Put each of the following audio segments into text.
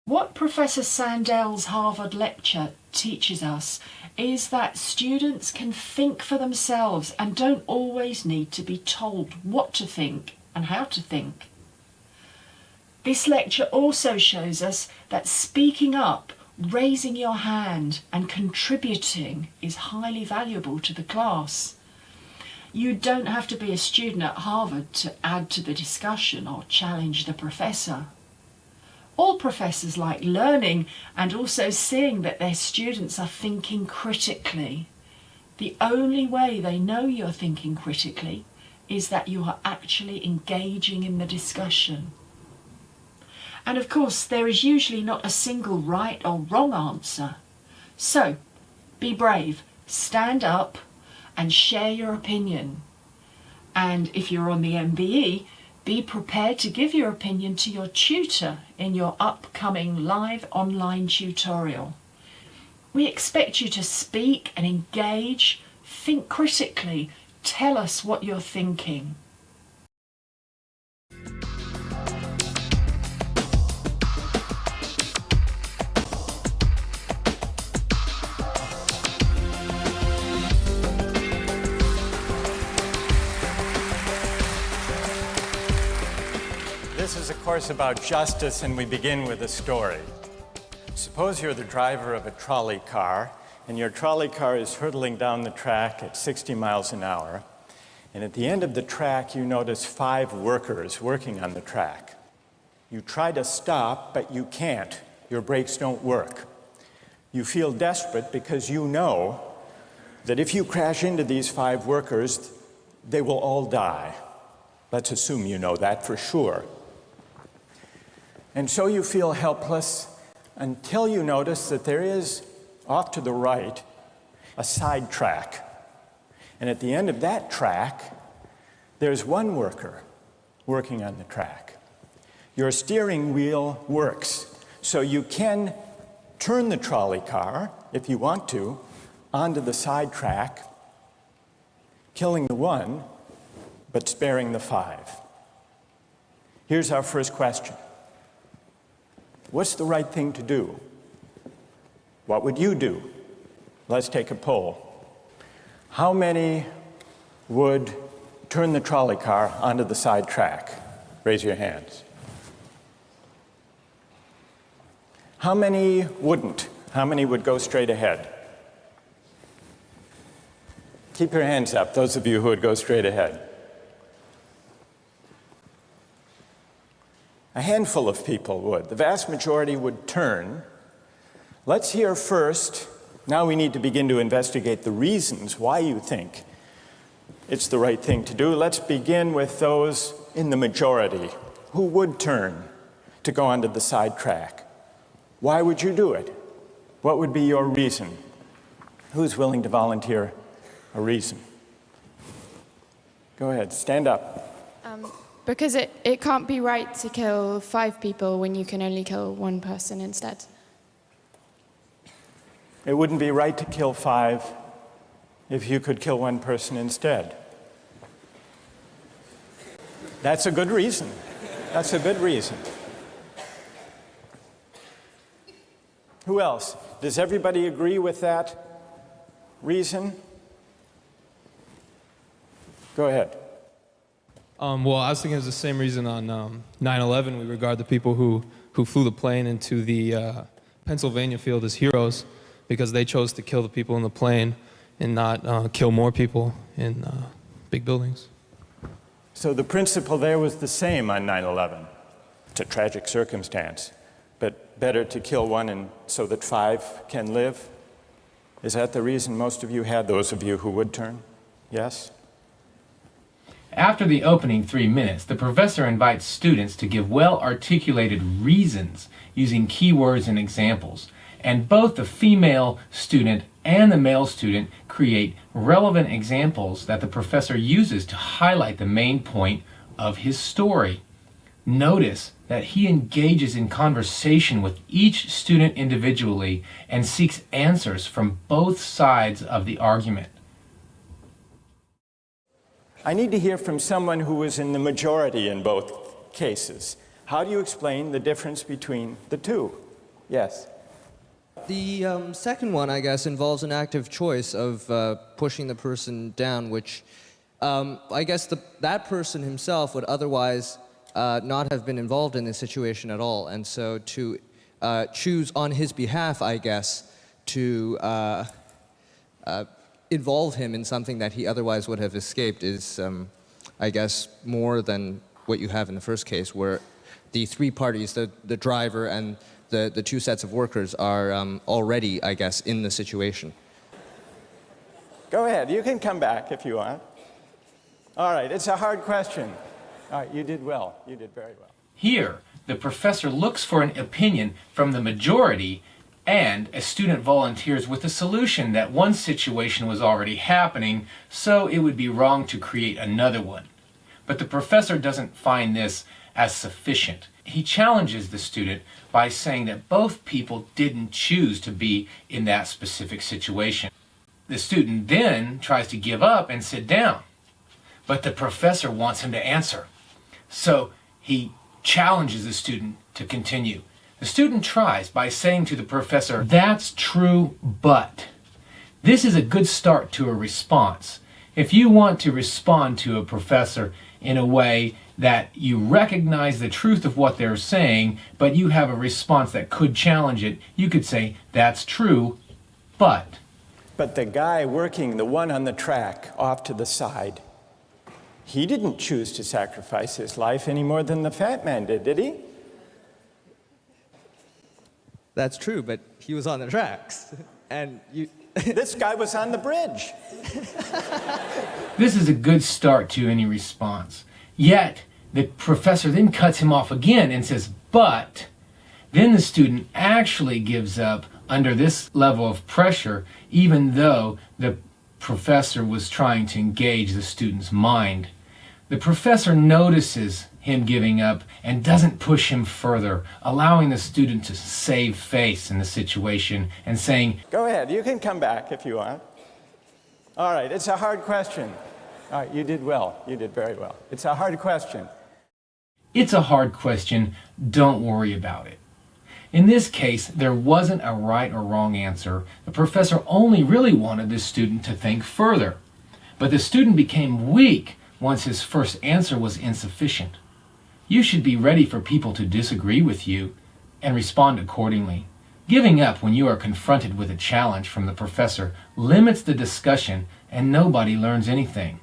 What Professor Sandel's Harvard lecture teaches us is that students can think for themselves and don't always need to be told what to think and how to think. This lecture also shows us that speaking up, raising your hand and contributing is highly valuable to the class. You don't have to be a student at Harvard to add to the discussion or challenge the professor. All professors like learning and also seeing that their students are thinking critically. The only way they know you're thinking critically is that you are actually engaging in the discussion. And of course, there is usually not a single right or wrong answer. So, be brave, stand up and share your opinion. And if you're on the MBE, be prepared to give your opinion to your tutor in your upcoming live online tutorial. We expect you to speak and engage, think critically, tell us what you're thinking. This is a course about justice, and we begin with a story. Suppose you're the driver of a trolley car, and your trolley car is hurtling down the track at 60 miles an hour, and at the end of the track you notice 5 workers working on the track. You try to stop, but you can't. Your brakes don't work. You feel desperate because you know that if you crash into these 5 workers, they will all die. Let's assume you know that for sure. And so you feel helpless until you notice that there is, off to the right, a side track. And at the end of that track, there's one worker working on the track. Your steering wheel works, so you can turn the trolley car, if you want to, onto the side track, killing the one, but sparing the 5. Here's our first question. What's the right thing to do? What would you do? Let's take a poll. How many would turn the trolley car onto the side track? Raise your hands. How many wouldn't? How many would go straight ahead? Keep your hands up, those of you who would go straight ahead. A handful of people would. The vast majority would turn. Let's hear first. Now we need to begin to investigate the reasons why you think it's the right thing to do. Let's begin with those in the majority who would turn to go onto the side track. Why would you do it? What would be your reason? Who's willing to volunteer a reason? Go ahead, stand up. Because it can't be right to kill 5 people when you can only kill 1 person instead. It wouldn't be right to kill 5 if you could kill 1 person instead. That's a good reason. That's a good reason. Who else? Does everybody agree with that reason? Go ahead. Well, I was thinking it was the same reason on 9/11. We regard the people who flew the plane into the Pennsylvania field as heroes because they chose to kill the people in the plane and not kill more people in big buildings. So the principle there was the same on 9/11. It's a tragic circumstance, but better to kill 1 and so that 5 can live. Is that the reason most of you had, those of you who would turn? Yes? After the opening 3 minutes, the professor invites students to give well-articulated reasons using keywords and examples. And both the female student and the male student create relevant examples that the professor uses to highlight the main point of his story. Notice that he engages in conversation with each student individually and seeks answers from both sides of the argument. I need to hear from someone who was in the majority in both cases. How do you explain the difference between the two? Yes. The second one, I guess, involves an active choice of pushing the person down, which I guess that person himself would otherwise not have been involved in this situation at all. And so to choose on his behalf, I guess, to involve him in something that he otherwise would have escaped is, I guess, more than what you have in the first case, where the three parties, the driver and the two sets of workers, are already, I guess, in the situation. Go ahead. You can come back if you want. All right. It's a hard question. All right. You did well. You did very well. Here, the professor looks for an opinion from the majority, and a student volunteers with a solution that one situation was already happening, so it would be wrong to create another one. But the professor doesn't find this as sufficient. He challenges the student by saying that both people didn't choose to be in that specific situation. The student then tries to give up and sit down, but the professor wants him to answer. So he challenges the student to continue. The student tries by saying to the professor, "That's true, but." This is a good start to a response. If you want to respond to a professor in a way that you recognize the truth of what they're saying, but you have a response that could challenge it, you could say, "That's true, but." But the guy working, the one on the track off to the side, he didn't choose to sacrifice his life any more than the fat man did he? That's true, but he was on the tracks, and you... This guy was on the bridge. This is a good start to any response. Yet, the professor then cuts him off again and says, "But." Then the student actually gives up under this level of pressure, even though the professor was trying to engage the student's mind. The professor notices him giving up and doesn't push him further, allowing the student to save face in the situation and saying, Go ahead. You can come back if you want. All right. It's a hard question. All right. You did well. You did very well. It's a hard question. "It's a hard question. Don't worry about it." In this case, there wasn't a right or wrong answer. The professor only really wanted the student to think further. But the student became weak once his first answer was insufficient. You should be ready for people to disagree with you and respond accordingly. Giving up when you are confronted with a challenge from the professor limits the discussion and nobody learns anything.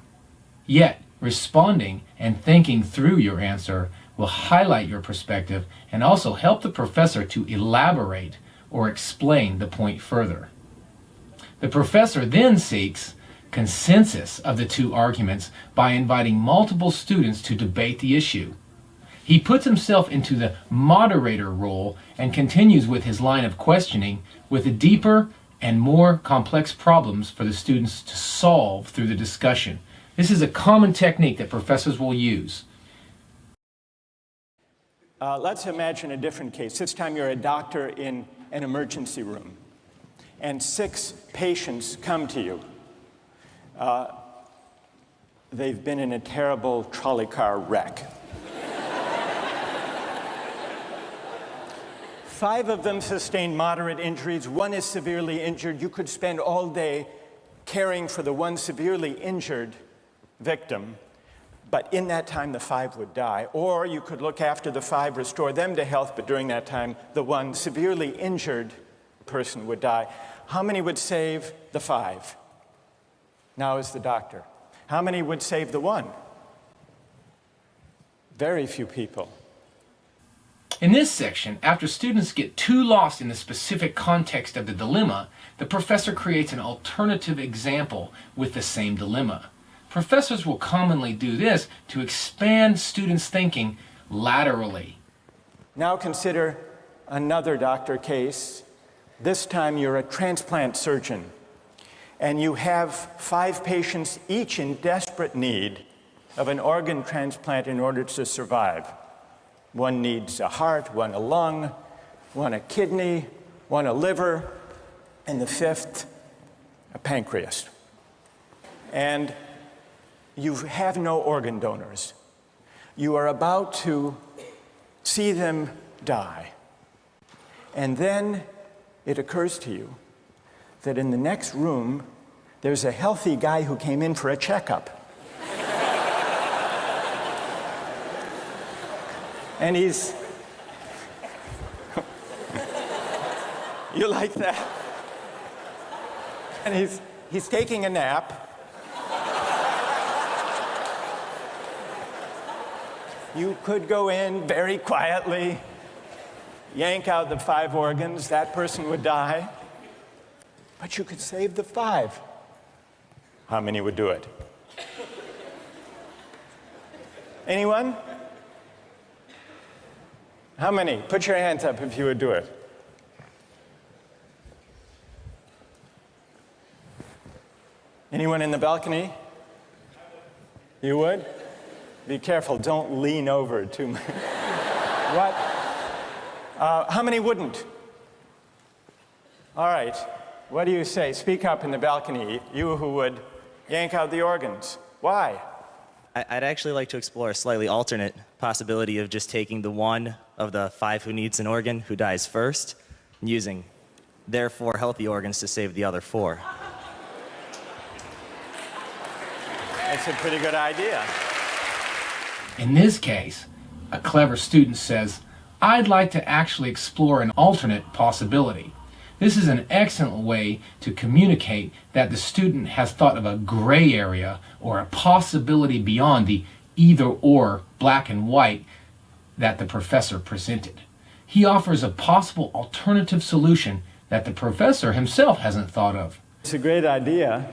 Yet, responding and thinking through your answer will highlight your perspective and also help the professor to elaborate or explain the point further. The professor then seeks consensus of the two arguments by inviting multiple students to debate the issue. He puts himself into the moderator role and continues with his line of questioning with the deeper and more complex problems for the students to solve through the discussion. This is a common technique that professors will use. Let's imagine a different case. This time you're a doctor in an emergency room, and 6 patients come to you. They've been in a terrible trolley car wreck. 5 of them sustained moderate injuries. 1 is severely injured. You could spend all day caring for the one severely injured victim, but in that time the 5 would die. Or you could look after the 5, restore them to health, but during that time the one severely injured person would die. How many would save the 5? Now is the doctor. How many would save the 1? Very few people. In this section, after students get too lost in the specific context of the dilemma, the professor creates an alternative example with the same dilemma. Professors will commonly do this to expand students' thinking laterally. Now consider another doctor case. This time you're a transplant surgeon, and you have 5 patients each in desperate need of an organ transplant in order to survive. One needs a heart, one a lung, one a kidney, one a liver, and the 5th, a pancreas. And you have no organ donors. You are about to see them die. And then it occurs to you that in the next room, there's a healthy guy who came in for a checkup. And he's... You like that? And he's taking a nap. You could go in very quietly, yank out the 5 organs, that person would die. But you could save the 5. How many would do it? Anyone? How many? Put your hands up if you would do it. Anyone in the balcony? You would? Be careful, don't lean over too much. What? How many wouldn't? All right, what do you say? Speak up in the balcony, you who would yank out the organs. Why? I'd actually like to explore a slightly alternate possibility of just taking the one of the 5 who needs an organ who dies first, and using their 4 healthy organs to save the other 4. That's a pretty good idea. In this case, a clever student says, I'd like to actually explore an alternate possibility. This is an excellent way to communicate that the student has thought of a gray area or a possibility beyond the either-or black and white that the professor presented. He offers a possible alternative solution that the professor himself hasn't thought of. It's a great idea,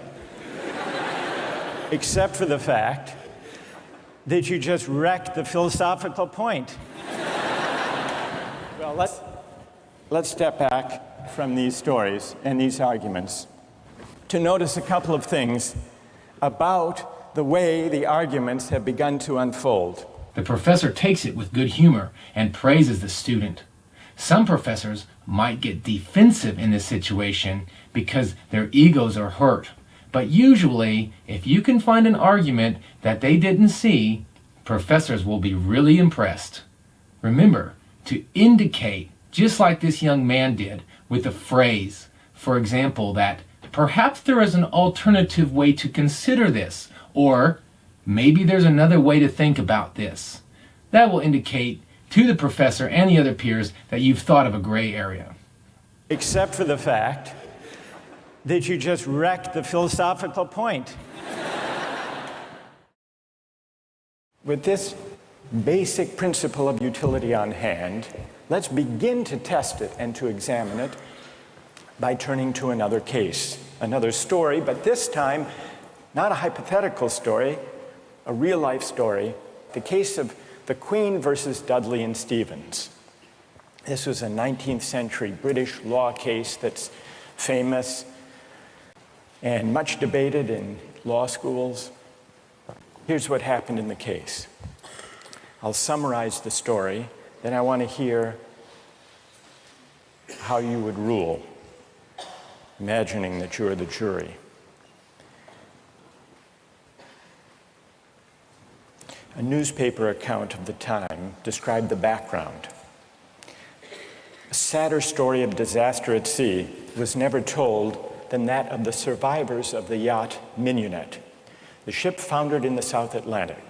except for the fact that you just wrecked the philosophical point. Well, let's step back from these stories and these arguments to notice a couple of things about the way the arguments have begun to unfold. The professor takes it with good humor and praises the student. Some professors might get defensive in this situation because their egos are hurt. But usually, if you can find an argument that they didn't see, professors will be really impressed. Remember to indicate, just like this young man did, with a phrase, for example, that perhaps there is an alternative way to consider this, or maybe there's another way to think about this. That will indicate to the professor and the other peers that you've thought of a gray area. Except for the fact that you just wrecked the philosophical point. With this basic principle of utility on hand, let's begin to test it and to examine it by turning to another case, another story, but this time not a hypothetical story, a real-life story, the case of the Queen versus Dudley and Stevens. This was a 19th century British law case that's famous and much debated in law schools. Here's what happened in the case. I'll summarize the story, then I want to hear how you would rule, imagining that you're the jury. A newspaper account of the time described the background. A sadder story of disaster at sea was never told than that of the survivors of the yacht Mignonette. The ship foundered in the South Atlantic,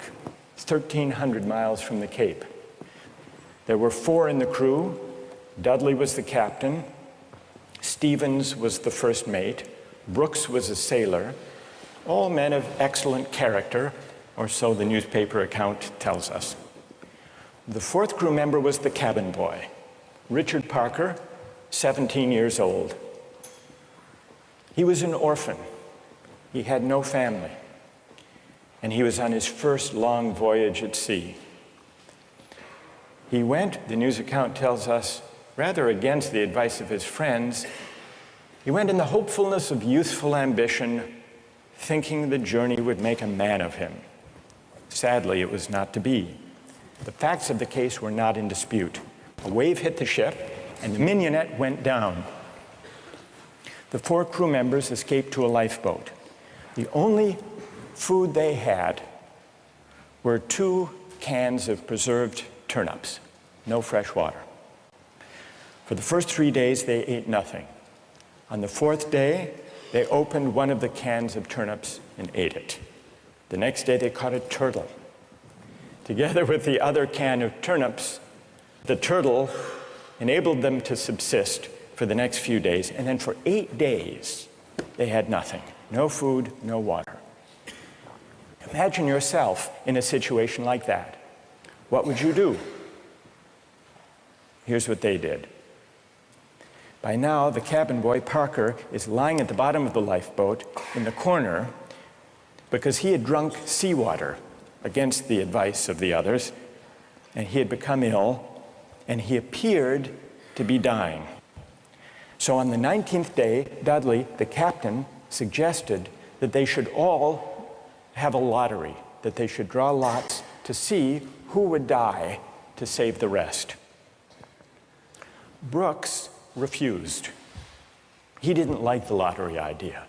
1,300 miles from the Cape. There were 4 in the crew. Dudley was the captain, Stevens was the first mate, Brooks was a sailor, all men of excellent character, or so the newspaper account tells us. The 4th crew member was the cabin boy, Richard Parker, 17 years old. He was an orphan. He had no family. And he was on his first long voyage at sea. He went, the news account tells us, rather against the advice of his friends, He went in the hopefulness of youthful ambition, thinking the journey would make a man of him. Sadly, it was not to be. The facts of the case were not in dispute. A wave hit the ship, and the mignonette went down. The 4 crew members escaped to a lifeboat. The only food they had were 2 cans of preserved turnips, no fresh water. For the first 3 days, they ate nothing. On the 4th day, they opened one of the cans of turnips and ate it. The next day, they caught a turtle. Together with the other can of turnips, the turtle enabled them to subsist for the next few days, and then for 8 days, they had nothing. No food, no water. Imagine yourself in a situation like that. What would you do? Here's what they did. By now, the cabin boy, Parker, is lying at the bottom of the lifeboat in the corner because he had drunk seawater against the advice of the others, and he had become ill, and he appeared to be dying. So on the 19th day, Dudley, the captain, suggested that they should all have a lottery, that they should draw lots to see who would die to save the rest. Brooks refused. He didn't like the lottery idea.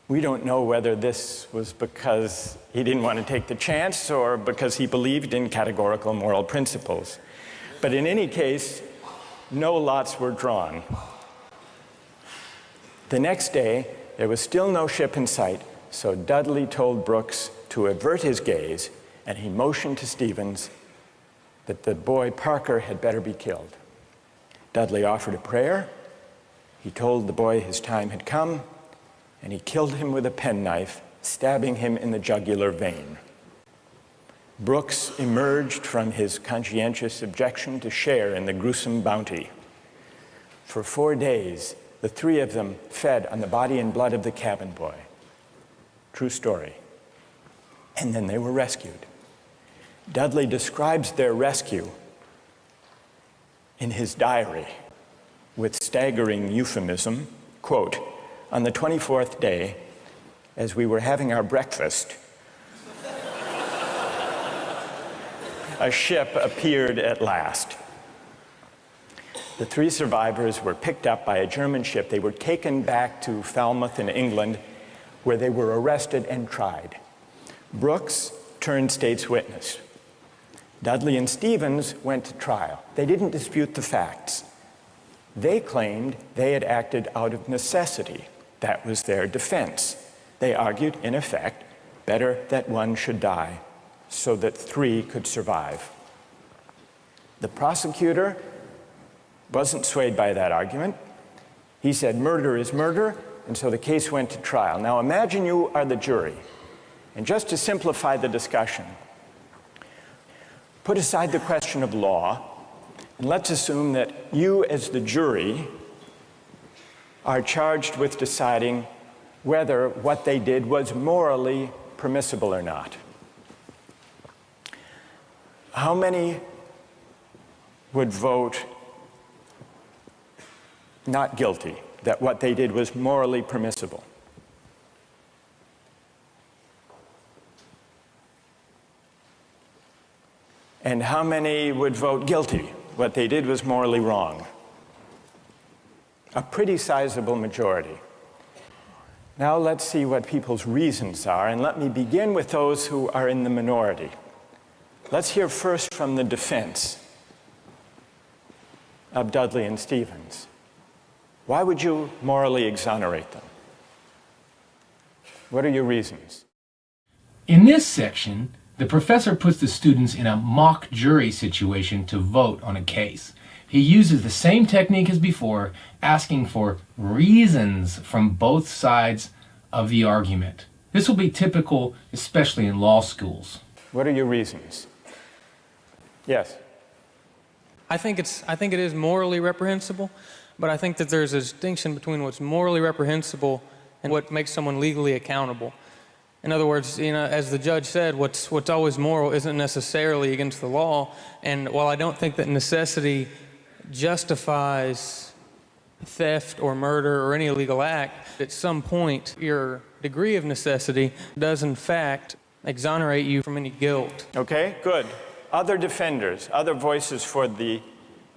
We don't know whether this was because he didn't want to take the chance or because he believed in categorical moral principles. But in any case, no lots were drawn. The next day, there was still no ship in sight, so Dudley told Brooks to avert his gaze, and he motioned to Stevens that the boy Parker had better be killed. Dudley offered a prayer. He told the boy his time had come, and he killed him with a penknife, stabbing him in the jugular vein. Brooks emerged from his conscientious objection to share in the gruesome bounty. For 4 days, the 3 of them fed on the body and blood of the cabin boy. True story. And then they were rescued. Dudley describes their rescue in his diary with staggering euphemism, quote, "On the 24th day, as we were having our breakfast, a ship appeared at last. The 3 survivors were picked up by a German ship. They were taken back to Falmouth in England, where they were arrested and tried. Brooks turned state's witness. Dudley and Stevens went to trial. They didn't dispute the facts. They claimed they had acted out of necessity. That was their defense. They argued, in effect, better that one should die so that 3 could survive. The prosecutor wasn't swayed by that argument. He said murder is murder, and so the case went to trial. Now imagine you are the jury, and just to simplify the discussion, put aside the question of law, and let's assume that you as the jury are charged with deciding whether what they did was morally permissible or not. How many would vote not guilty, that what they did was morally permissible? And how many would vote guilty, what they did was morally wrong? A pretty sizable majority. Now let's see what people's reasons are, and let me begin with those who are in the minority. Let's hear first from the defense of Dudley and Stevens. Why would you morally exonerate them? What are your reasons? In this section, the professor puts the students in a mock jury situation to vote on a case. He uses the same technique as before, asking for reasons from both sides of the argument. This will be typical, especially in law schools. What are your reasons? Yes. I think it is morally reprehensible, but I think that there's a distinction between what's morally reprehensible and what makes someone legally accountable. In other words, as the judge said, what's always moral isn't necessarily against the law. And while I don't think that necessity justifies theft or murder or any illegal act, at some point your degree of necessity does in fact exonerate you from any guilt. Okay, good. Other defenders, other voices for the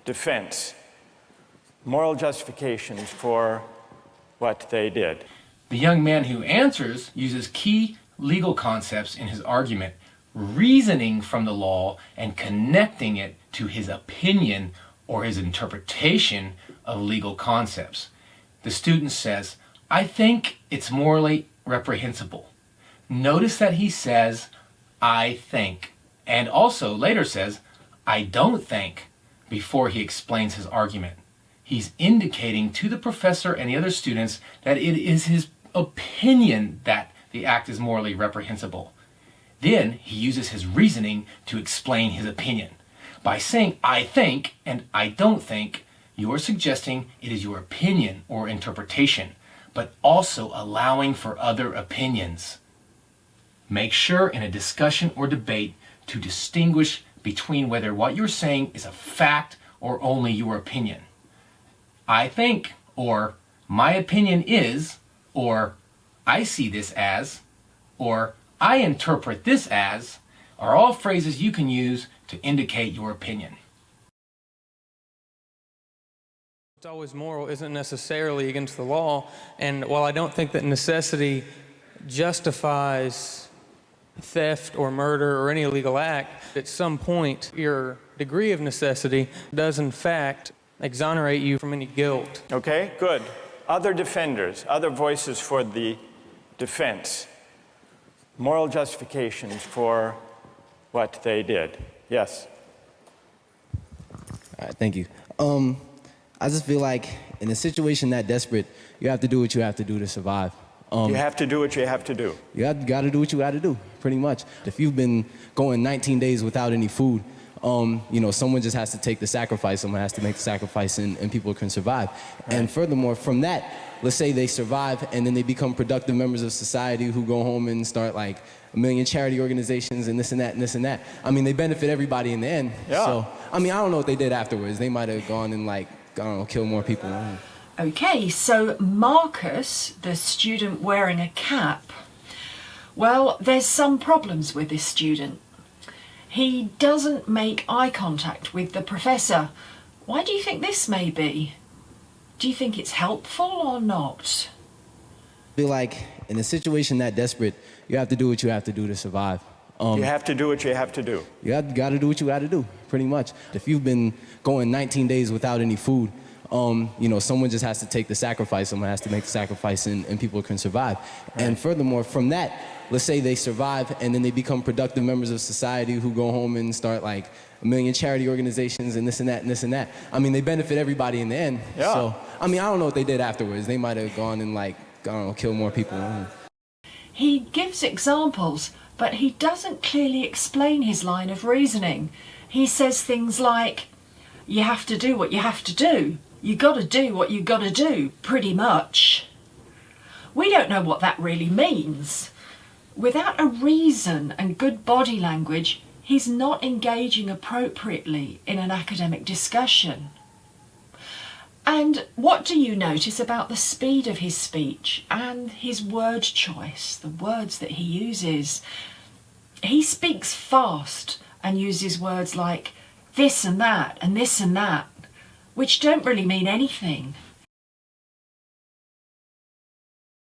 defense, moral justifications for what they did. The young man who answers uses key legal concepts in his argument, reasoning from the law and connecting it to his opinion or his interpretation of legal concepts. The student says, I think it's morally reprehensible. Notice that he says, I think, and also later says, I don't think, before he explains his argument. He's indicating to the professor and the other students that it is his opinion that the act is morally reprehensible. Then he uses his reasoning to explain his opinion. By saying I think and I don't think, you are suggesting it is your opinion or interpretation, but also allowing for other opinions. Make sure in a discussion or debate to distinguish between whether what you're saying is a fact or only your opinion. I think, or my opinion is, or I see this as, or I interpret this as, are all phrases you can use to indicate your opinion. It's always moral isn't necessarily against the law, and while I don't think that necessity justifies theft or murder or any illegal act, at some point your degree of necessity does in fact exonerate you from any guilt. Okay, good. Other defenders, other voices for the defense, moral justifications for what they did. Yes? All right, thank you. I just feel like in a situation that desperate, you have to do what you have to do to survive. You have to do what you have to do. You got to do what you got to do, pretty much. If you've been going 19 days without any food, you know, someone just has to take the sacrifice. Someone has to make the sacrifice, and people can survive. Right. And furthermore, from that, let's say they survive, and then they become productive members of society who go home and start like a million charity organizations and this and that and this and that. I mean, they benefit everybody in the end. Yeah. So, I mean, I don't know what they did afterwards. They might have gone and like, I don't know, kill more people. Okay, so Marcus, the student wearing a cap, well, there's some problems with this student. He doesn't make eye contact with the professor. Why do you think this may be? Do you think it's helpful or not? I feel like in a situation that desperate, you have to do what you have to do to survive. You have to do what you have to do. You got to do what you got to do, pretty much. If you've been going 19 days without any food, you know, someone just has to take the sacrifice. Someone has to make the sacrifice, and people can survive. Right. And furthermore, from that, let's say they survive, and then they become productive members of society who go home and start like a million charity organizations and this and that and this and that. I mean, they benefit everybody in the end. Yeah. So, I mean, I don't know what they did afterwards. They might have gone and like, I don't know, kill more people. He gives examples, but he doesn't clearly explain his line of reasoning. He says things like, you have to do what you have to do. You got to do what you got to do, pretty much. We don't know what that really means. Without a reason and good body language, he's not engaging appropriately in an academic discussion. And what do you notice about the speed of his speech and his word choice, the words that he uses? He speaks fast and uses words like this and that and this and that, which don't really mean anything.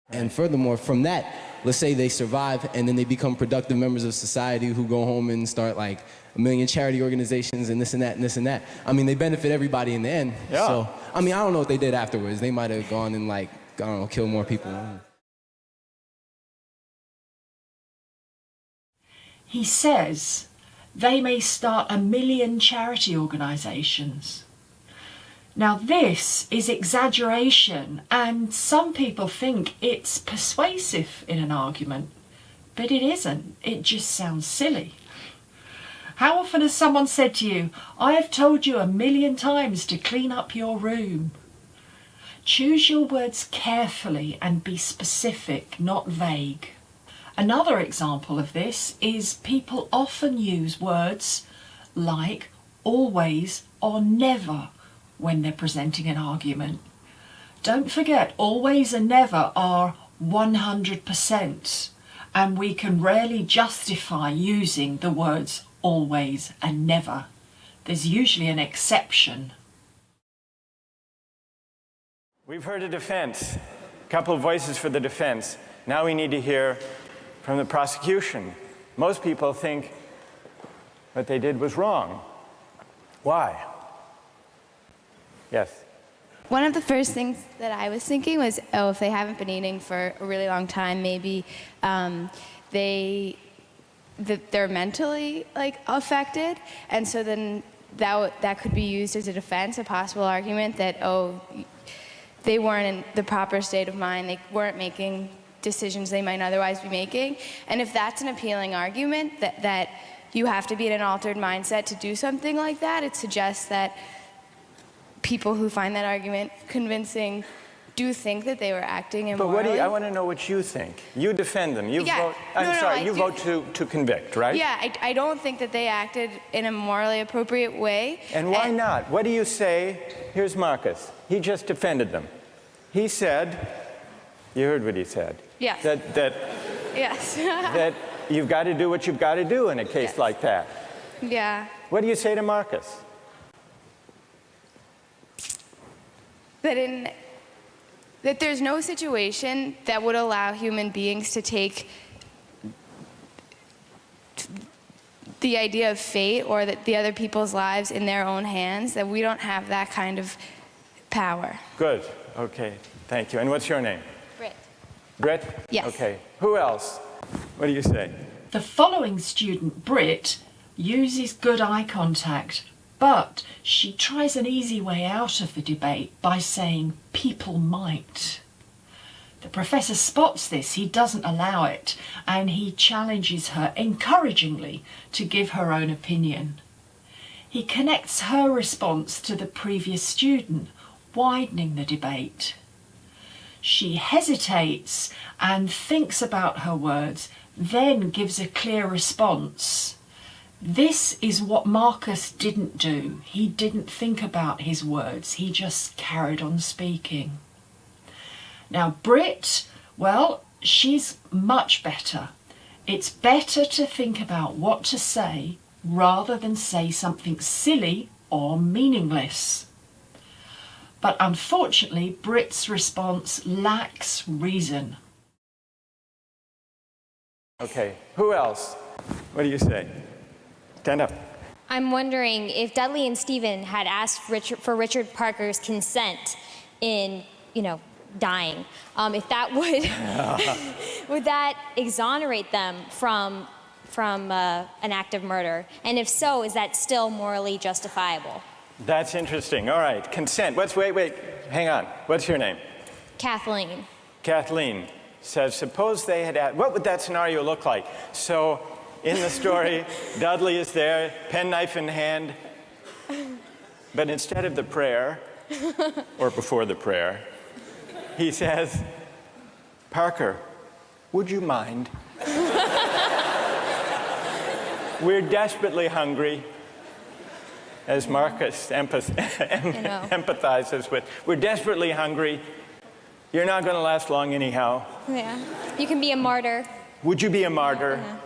And furthermore, from that, let's say they survive, and then they become productive members of society who go home and start like a million charity organizations and this and that and this and that. I mean, they benefit everybody in the end. Yeah. So, I mean, I don't know what they did afterwards. They might have gone and like, I don't know, kill more people. He says they may start a million charity organisations. Now this is exaggeration, and some people think it's persuasive in an argument, but it isn't. It just sounds silly. How often has someone said to you, I have told you 1,000,000 times to clean up your room? Choose your words carefully and be specific, not vague. Another example of this is people often use words like always or never when they're presenting an argument. Don't forget, always and never are 100%, and we can rarely justify using the words always and never. There's usually an exception. We've heard a defense, a couple of voices for the defense. Now we need to hear from the prosecution. Most people think what they did was wrong. Why? Yes? One of the first things that I was thinking was, oh, if they haven't been eating for a really long time, maybe they're mentally affected, and so then that could be used as a defense, a possible argument that, oh, they weren't in the proper state of mind, they weren't making decisions they might otherwise be making. And if that's an appealing argument, that you have to be in an altered mindset to do something like that, it suggests that people who find that argument convincing do think that they were acting immorally. But I want to know what you think. You defend them. You vote. You vote to convict, right? Yeah, I don't think that they acted in a morally appropriate way. And why not? What do you say? Here's Marcus. He just defended them. He said, you heard what he said. Yes. Yes. That you've got to do what you've got to do in a case like that. Yeah. What do you say to Marcus? That there's no situation that would allow human beings to take the idea of fate or the other people's lives in their own hands, that we don't have that kind of power. Good. Okay. Thank you. And what's your name? Britt. Britt? Yes. Okay. Who else? What do you say? The following student, Britt, uses good eye contact, but she tries an easy way out of the debate by saying people might. The professor spots this, he doesn't allow it, and he challenges her encouragingly to give her own opinion. He connects her response to the previous student, widening the debate. She hesitates and thinks about her words, then gives a clear response. This is what Marcus didn't do. He didn't think about his words. He just carried on speaking. Now, Britt, well, she's much better. It's better to think about what to say rather than say something silly or meaningless. But unfortunately, Britt's response lacks reason. Okay. Who else? What do you say? Stand up. I'm wondering if Dudley and Stephen had asked for Richard Parker's consent in, dying, if that would that exonerate them from an act of murder? And if so, is that still morally justifiable? That's interesting. All right. Consent. Wait. Hang on. What's your name? Kathleen. Kathleen says, suppose they had asked, what would that scenario look like? So in the story, Dudley is there, penknife in hand, but instead of the prayer, or before the prayer, he says, Parker, would you mind? We're desperately hungry, as Marcus empathizes with. We're desperately hungry. You're not going to last long anyhow. Yeah. You can be a martyr. Would you be a martyr? Yeah.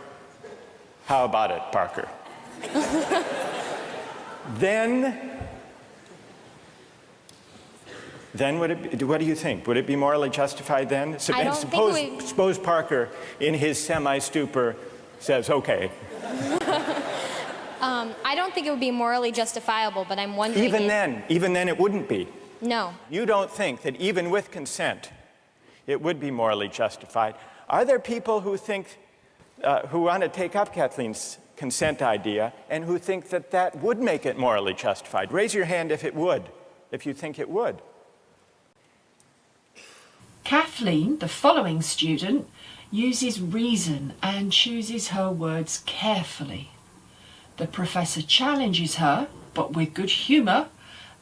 How about it, Parker? Then what do you think? Would it be morally justified then? Suppose Parker, in his semi-stupor, says, okay. I don't think it would be morally justifiable, but I'm wondering even then it wouldn't be. No. You don't think that even with consent, it would be morally justified. Are there people who think, who want to take up Kathleen's consent idea and who think that that would make it morally justified? Raise your hand if it would, if you think it would. Kathleen, the following student, uses reason and chooses her words carefully. The professor challenges her, but with good humour,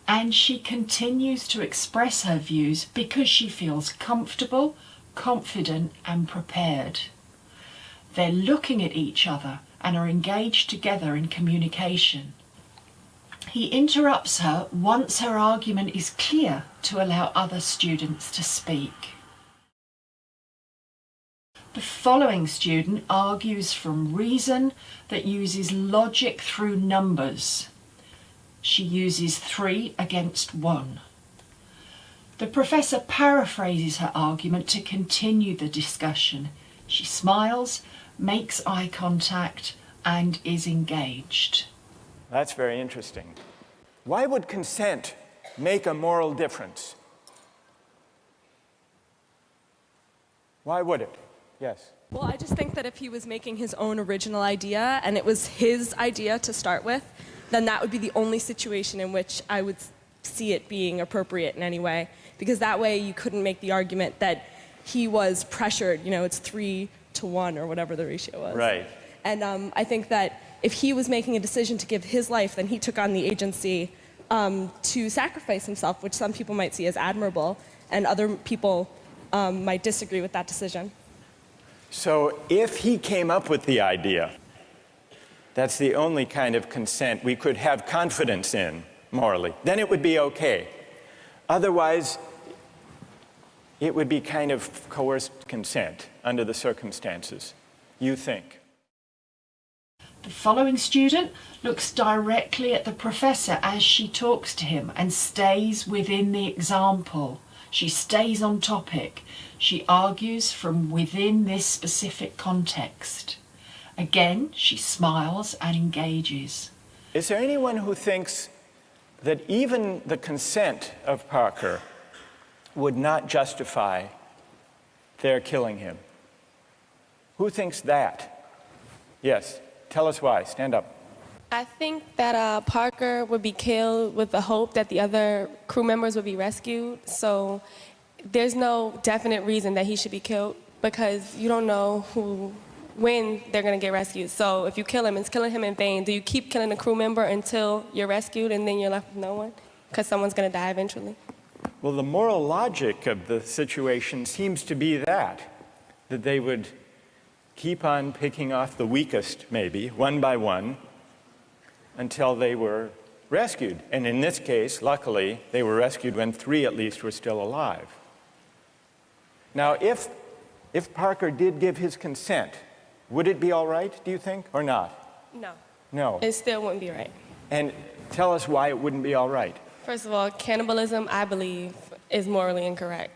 and she continues to express her views because she feels comfortable, confident and prepared. They're looking at each other and are engaged together in communication. He interrupts her once her argument is clear to allow other students to speak. The following student argues from reason that uses logic through numbers. She uses 3 against 1. The professor paraphrases her argument to continue the discussion. She smiles, makes eye contact, and is engaged. That's very interesting. Why would consent make a moral difference? Why would it? Yes. Well, I just think that if he was making his own original idea and it was his idea to start with, then that would be the only situation in which I would see it being appropriate in any way. Because that way you couldn't make the argument that he was pressured, it's 3-to-1 or whatever the ratio was. Right. And I think that if he was making a decision to give his life, then he took on the agency to sacrifice himself, which some people might see as admirable, and other people might disagree with that decision. So if he came up with the idea, that's the only kind of consent we could have confidence in morally, then it would be okay. Otherwise, it would be kind of coerced consent under the circumstances, you think. The following student looks directly at the professor as she talks to him and stays within the example. She stays on topic. She argues from within this specific context. Again, she smiles and engages. Is there anyone who thinks that even the consent of Parker would not justify their killing him? Who thinks that? Yes, tell us why. Stand up. I think that Parker would be killed with the hope that the other crew members would be rescued. So there's no definite reason that he should be killed because you don't know when they're going to get rescued. So if you kill him, it's killing him in vain. Do you keep killing a crew member until you're rescued and then you're left with no one? Because someone's going to die eventually. Well, the moral logic of the situation seems to be that they would keep on picking off the weakest, maybe, one by one, until they were rescued. And in this case, luckily, they were rescued when 3 at least were still alive. Now, if Parker did give his consent, would it be all right, do you think, or not? No. No. It still wouldn't be right. And tell us why it wouldn't be all right. First of all, cannibalism, I believe, is morally incorrect.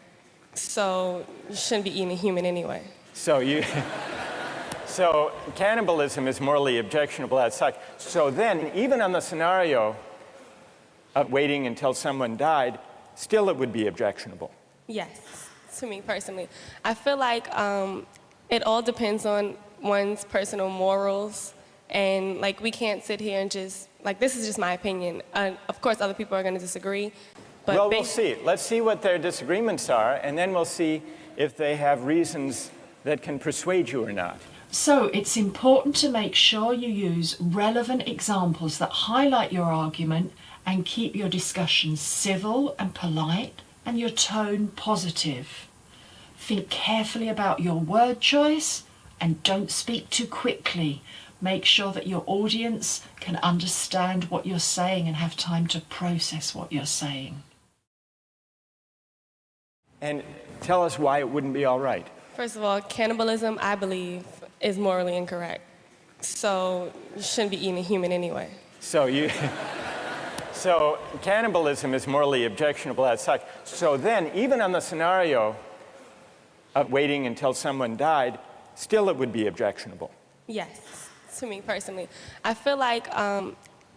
So you shouldn't be eating a human anyway. So cannibalism is morally objectionable as such. So then, even on the scenario of waiting until someone died, still it would be objectionable. Yes, to me personally. I feel like it all depends on one's personal morals. And we can't sit here and just, this is just my opinion. Of course, other people are going to disagree. But well, we'll see. Let's see what their disagreements are, and then we'll see if they have reasons that can persuade you or not. So it's important to make sure you use relevant examples that highlight your argument and keep your discussion civil and polite and your tone positive. Think carefully about your word choice and don't speak too quickly. Make sure that your audience can understand what you're saying and have time to process what you're saying. And tell us why it wouldn't be all right. First of all, cannibalism, I believe, is morally incorrect. So you shouldn't be eating a human anyway. So cannibalism is morally objectionable as such. So then, even on the scenario of waiting until someone died, still it would be objectionable. Yes, to me personally. I feel like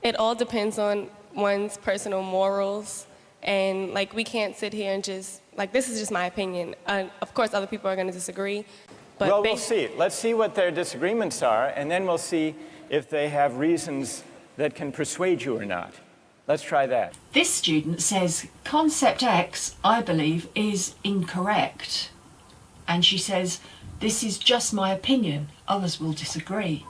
it all depends on one's personal morals. And we can't sit here and just, this is just my opinion. Of course, other people are going to disagree. But well, we'll see. Let's see what their disagreements are, and then we'll see if they have reasons that can persuade you or not. Let's try that. This student says, concept X, I believe, is incorrect. And she says, this is just my opinion. Others will disagree.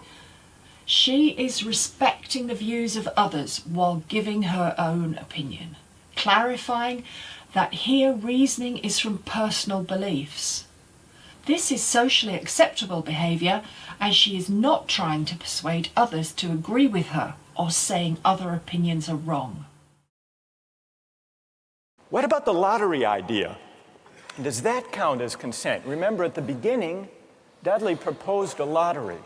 She is respecting the views of others while giving her own opinion, clarifying that here reasoning is from personal beliefs. This is socially acceptable behaviour, as she is not trying to persuade others to agree with her or saying other opinions are wrong. What about the lottery idea? Does that count as consent? Remember, at the beginning, Dudley proposed a lottery.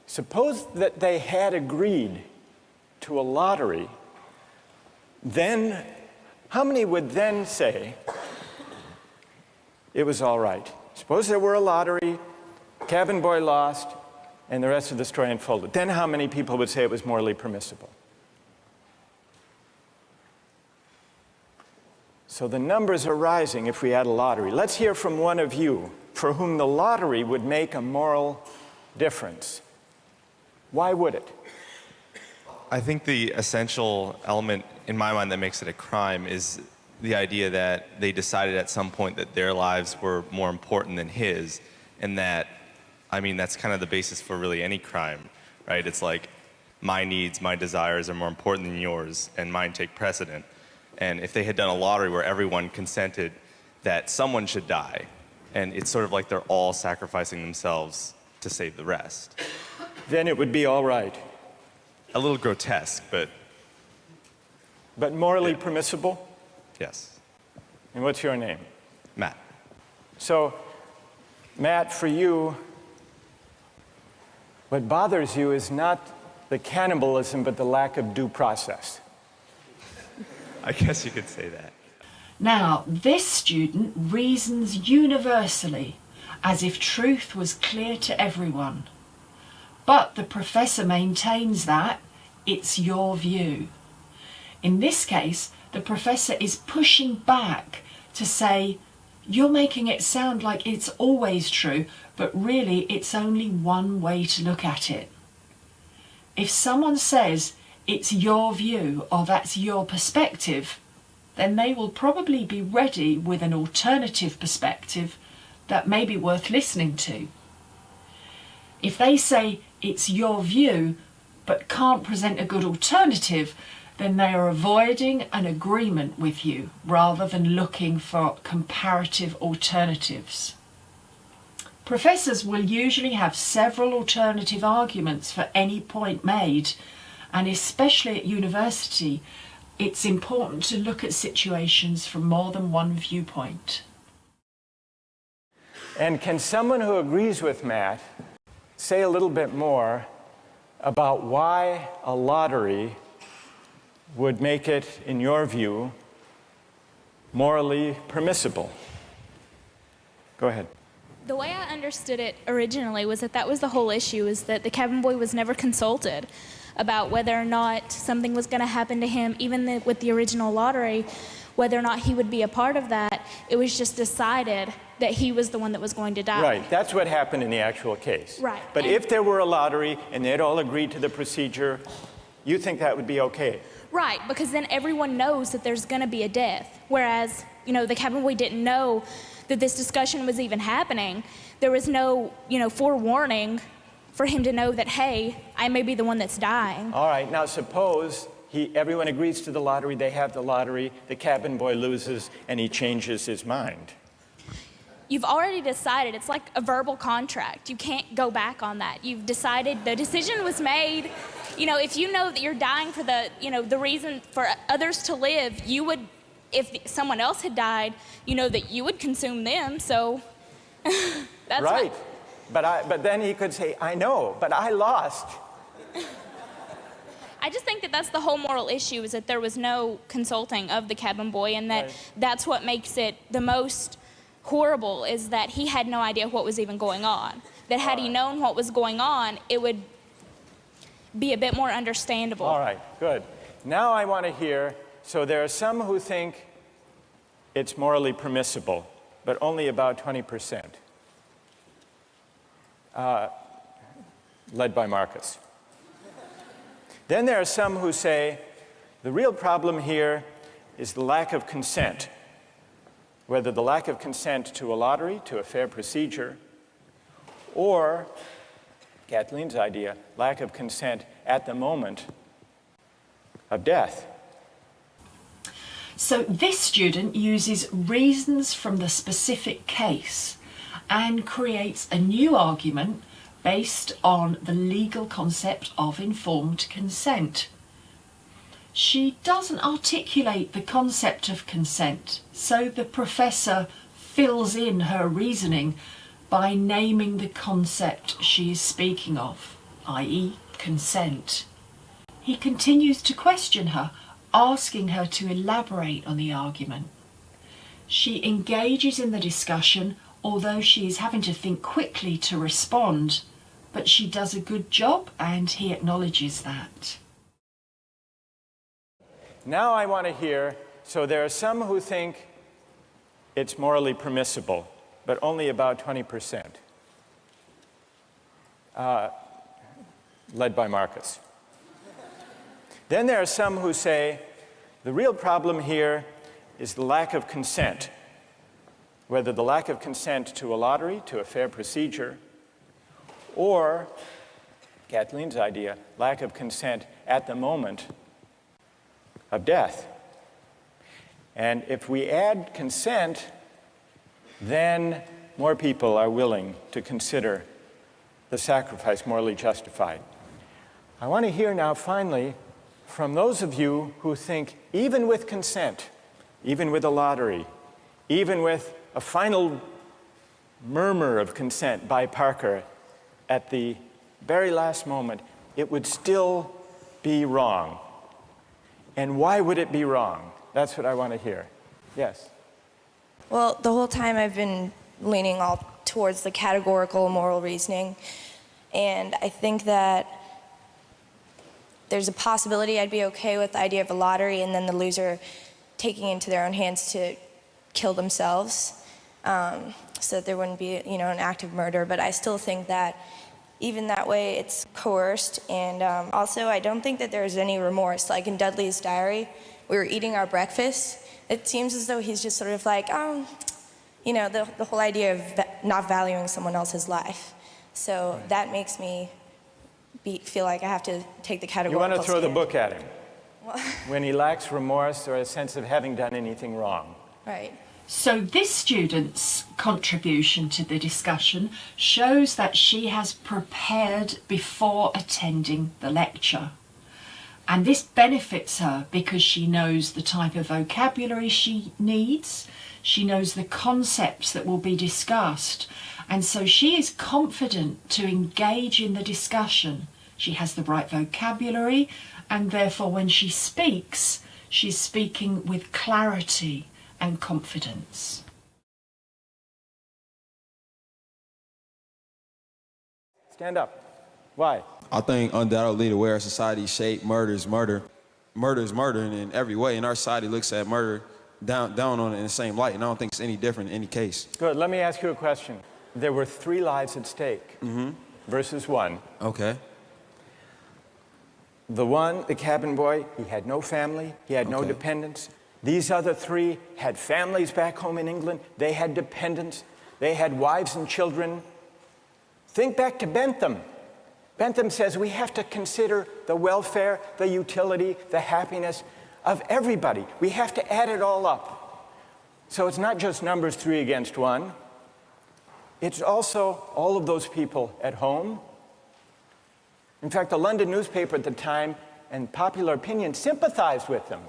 Suppose that they had agreed to a lottery, then how many would then say it was all right? Suppose there were a lottery, cabin boy lost, and the rest of the story unfolded. Then how many people would say it was morally permissible? So the numbers are rising if we had a lottery. Let's hear from one of you for whom the lottery would make a moral difference. Why would it? I think the essential element in my mind that makes it a crime is the idea that they decided at some point that their lives were more important than his, and that, I mean, that's kind of the basis for really any crime, right? It's like, my needs, my desires are more important than yours, and mine take precedent. And if they had done a lottery where everyone consented that someone should die, and it's sort of like they're all sacrificing themselves to save the rest. Then it would be all right. A little grotesque, but... But morally permissible? Yes. And what's your name? Matt. So, Matt, for you, what bothers you is not the cannibalism, but the lack of due process. I guess you could say that. Now, this student reasons universally, as if truth was clear to everyone. But the professor maintains that it's your view. In this case, the professor is pushing back to say, you're making it sound like it's always true, but really it's only one way to look at it. If someone says it's your view or that's your perspective, then they will probably be ready with an alternative perspective that may be worth listening to. If they say it's your view but can't present a good alternative, then they are avoiding an agreement with you rather than looking for comparative alternatives. Professors will usually have several alternative arguments for any point made, and especially at university, it's important to look at situations from more than one viewpoint. And can someone who agrees with Matt say a little bit more about why a lottery would make it, in your view, morally permissible? Go ahead. The way I understood it originally was that was the whole issue, is that the cabin boy was never consulted about whether or not something was going to happen to him, even with the original lottery, whether or not he would be a part of that. It was just decided that he was the one that was going to die. Right, that's what happened in the actual case. Right. But if there were a lottery and they'd all agreed to the procedure, you think that would be okay? Right, because then everyone knows that there's going to be a death. Whereas, the cabin boy didn't know that this discussion was even happening. There was no, forewarning for him to know that, hey, I may be the one that's dying. All right, now suppose everyone agrees to the lottery, they have the lottery, the cabin boy loses, and he changes his mind. You've already decided. It's like a verbal contract. You can't go back on that. You've decided, the decision was made. If you know that you're dying for the reason for others to live, you would, if someone else had died, that you would consume them, so that's right. But then he could say, I know, but I lost. I just think that that's the whole moral issue, is that there was no consulting of the cabin boy, and that that's what makes it the most horrible, is that he had no idea what was even going on. That had he known what was going on, it would be a bit more understandable. All right, good. Now I want to hear, so there are some who think it's morally permissible, but only about 20%. Led by Marcus. Then there are some who say the real problem here is the lack of consent, whether the lack of consent to a lottery, to a fair procedure, or, Kathleen's idea, lack of consent at the moment of death. So this student uses reasons from the specific case and creates a new argument based on the legal concept of informed consent. She doesn't articulate the concept of consent, so the professor fills in her reasoning by naming the concept she is speaking of, i.e., consent. He continues to question her, asking her to elaborate on the argument. She engages in the discussion, although she is having to think quickly to respond, but she does a good job and he acknowledges that. Now I want to hear, so there are some who think it's morally permissible, but only about 20%, led by Marcus. Then there are some who say the real problem here is the lack of consent, whether the lack of consent to a lottery, to a fair procedure, or, Kathleen's idea, lack of consent at the moment of death. And if we add consent, then more people are willing to consider the sacrifice morally justified. I want to hear now, finally, from those of you who think even with consent, even with a lottery, even with a final murmur of consent by Parker at the very last moment, it would still be wrong. And why would it be wrong? That's what I want to hear. Yes? Well, the whole time I've been leaning all towards the categorical moral reasoning. And I think that there's a possibility I'd be okay with the idea of a lottery and then the loser taking it into their own hands to kill themselves, so that there wouldn't be, an act of murder. But I still think that even that way it's coerced. And also I don't think that there's any remorse. Like in Dudley's diary, we were eating our breakfast. It seems as though he's just sort of like, the whole idea of not valuing someone else's life. So that makes me feel like I have to take the categorical You want to throw stand. the book at him when he lacks remorse or a sense of having done anything wrong. Right. So this student's contribution to the discussion shows that she has prepared before attending the lecture. And this benefits her because she knows the type of vocabulary she needs, she knows the concepts that will be discussed, and so she is confident to engage in the discussion. She has the right vocabulary, and therefore when she speaks, she's speaking with clarity and confidence. Stand up. Why? I think undoubtedly the way our society is shaped, murder is murder. Murder is murder in every way, and our society looks at murder down on it in the same light, and I don't think it's any different in any case. Good. Let me ask you a question. There were 3 lives at stake versus 1. Okay. The one, the cabin boy, he had no family, he had no dependents. These other 3 had families back home in England. They had dependents. They had wives and children. Think back to Bentham. Bentham says we have to consider the welfare, the utility, the happiness of everybody. We have to add it all up. So it's not just numbers 3 against 1. It's also all of those people at home. In fact, the London newspaper at the time and popular opinion sympathized with them,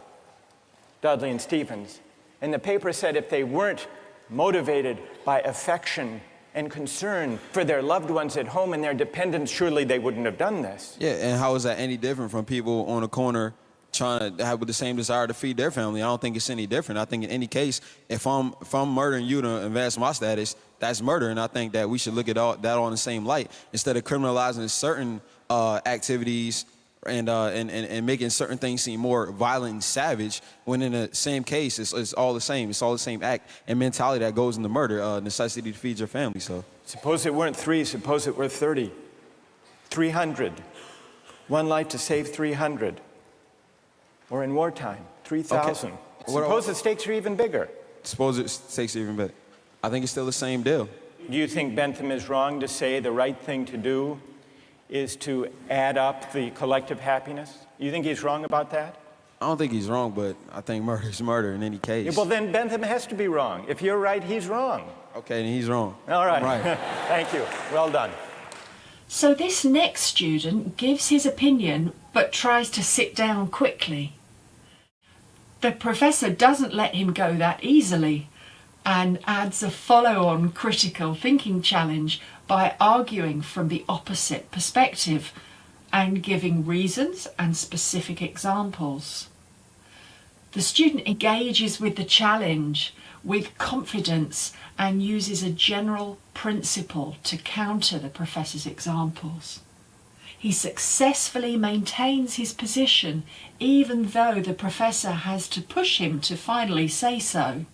Dudley and Stevens. And the paper said if they weren't motivated by affection and concern for their loved ones at home and their dependents, surely they wouldn't have done this. Yeah, and how is that any different from people on the corner trying to have the same desire to feed their family? I don't think it's any different. I think in any case, if I'm murdering you to advance my status, that's murder, and I think that we should look at that all in the same light instead of criminalizing certain activities and making certain things seem more violent and savage, when in the same case, it's all the same. It's all the same act and mentality that goes into murder, necessity to feed your family. So suppose it weren't 3, suppose it were 30, 300. 1 life to save 300. Or in wartime, 3,000. Okay. Suppose the stakes are even bigger. Suppose the stakes are even bigger. I think it's still the same deal. Do you think Bentham is wrong to say the right thing to do is to add up the collective happiness? You think he's wrong about that? I don't think he's wrong, but I think murder is murder in any case. Yeah, well, then Bentham has to be wrong. If you're right, he's wrong. Okay, then he's wrong. All right. I'm right. Thank you. Well done. So this next student gives his opinion but tries to sit down quickly. The professor doesn't let him go that easily and adds a follow-on critical thinking challenge by arguing from the opposite perspective and giving reasons and specific examples. The student engages with the challenge with confidence and uses a general principle to counter the professor's examples. He successfully maintains his position even though the professor has to push him to finally say so.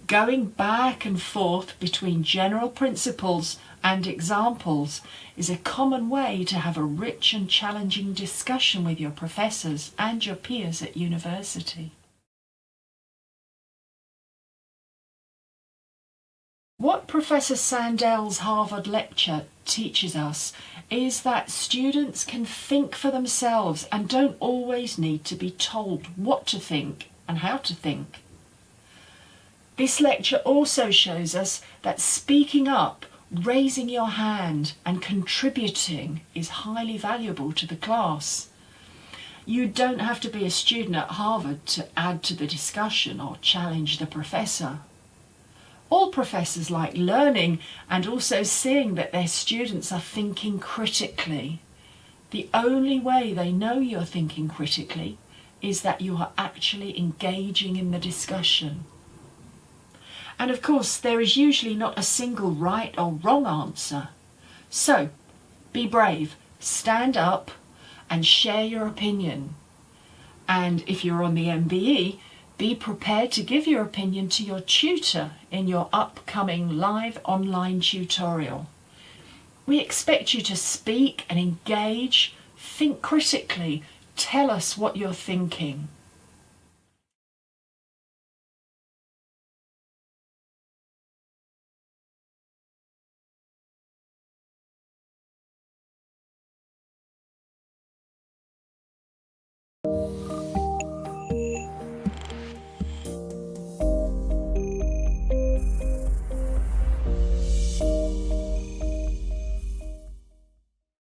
Going back and forth between general principles and examples is a common way to have a rich and challenging discussion with your professors and your peers at university. What Professor Sandel's Harvard lecture teaches us is that students can think for themselves and don't always need to be told what to think and how to think. This lecture also shows us that speaking up, raising your hand and contributing is highly valuable to the class. You don't have to be a student at Harvard to add to the discussion or challenge the professor. All professors like learning and also seeing that their students are thinking critically. The only way they know you're thinking critically is that you are actually engaging in the discussion. And of course, there is usually not a single right or wrong answer. So, be brave, stand up and share your opinion. And if you're on the MBE, be prepared to give your opinion to your tutor in your upcoming live online tutorial. We expect you to speak and engage, think critically, tell us what you're thinking.